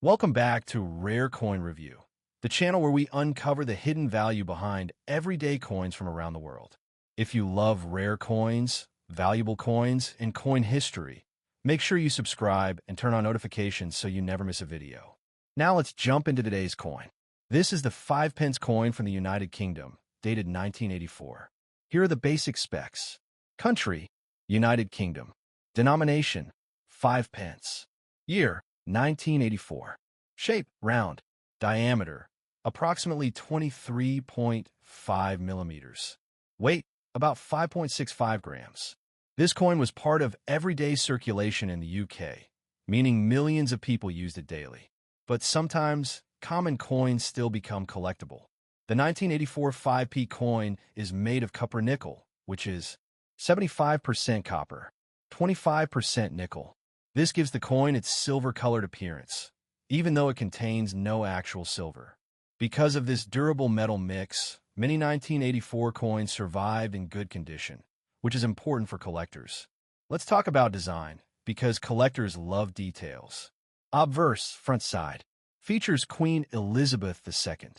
Welcome back to Rare Coin Review, the channel where we uncover the hidden value behind everyday coins from around the world. If you love rare coins, valuable coins, and coin history, make sure you subscribe and turn on notifications so you never miss a video. Now let's jump into today's coin. This is the 5 pence coin from the United Kingdom, dated 1984. Here are the basic specs. Country, United Kingdom. Denomination, 5 pence. Year, 1984. Shape, round. Diameter, approximately 23.5 millimeters. Weight, about 5.65 grams. This coin was part of everyday circulation in the UK, meaning millions of people used it daily. But sometimes, common coins still become collectible. The 1984 5p coin is made of copper nickel, which is 75% copper, 25% nickel. This gives the coin its silver-colored appearance, even though it contains no actual silver. Because of this durable metal mix, many 1984 coins survived in good condition, which is important for collectors. Let's talk about design, because collectors love details. Obverse, front side, features Queen Elizabeth II,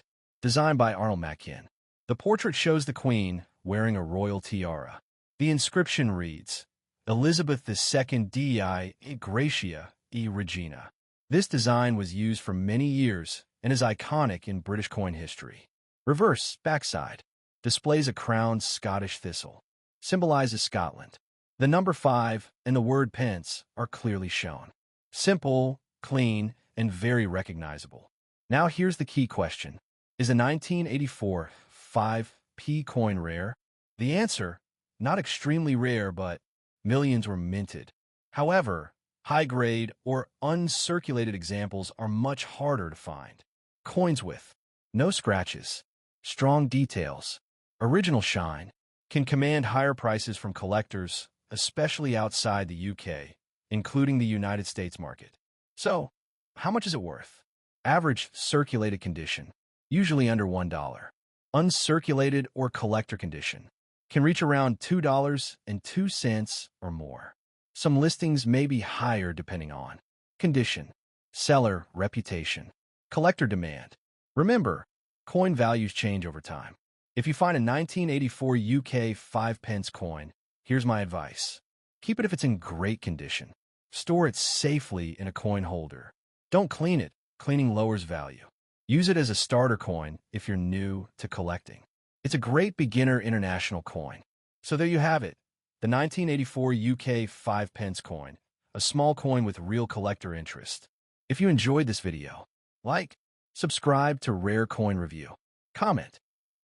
designed by Arnold Mackin. The portrait shows the Queen wearing a royal tiara. The inscription reads, Elizabeth II Dei Gratia e Regina. This design was used for many years and is iconic in British coin history. Reverse, backside, displays a crowned Scottish thistle, symbolizes Scotland. The number 5 and the word pence are clearly shown. Simple, clean, and very recognizable. Now here's the key question. Is the 1984 5p coin rare? The answer, not extremely rare, but millions were minted. However, high-grade or uncirculated examples are much harder to find. Coins with no scratches, strong details, original shine, can command higher prices from collectors, especially outside the UK, including the United States market. So, how much is it worth? Average circulated condition, usually under $1. Uncirculated or collector condition can reach around $2.02 or more. Some listings may be higher depending on condition, seller reputation, collector demand. Remember, coin values change over time. If you find a 1984 UK 5 pence coin, here's my advice. Keep it if it's in great condition. Store it safely in a coin holder. Don't clean it. Cleaning lowers value. Use it as a starter coin if you're new to collecting. It's a great beginner international coin. So there you have it, the 1984 UK 5 pence coin, a small coin with real collector interest. If you enjoyed this video, like, subscribe to Rare Coin Review. Comment,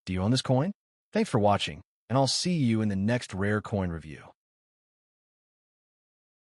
do you own this coin? Thanks for watching, and I'll see you in the next Rare Coin Review.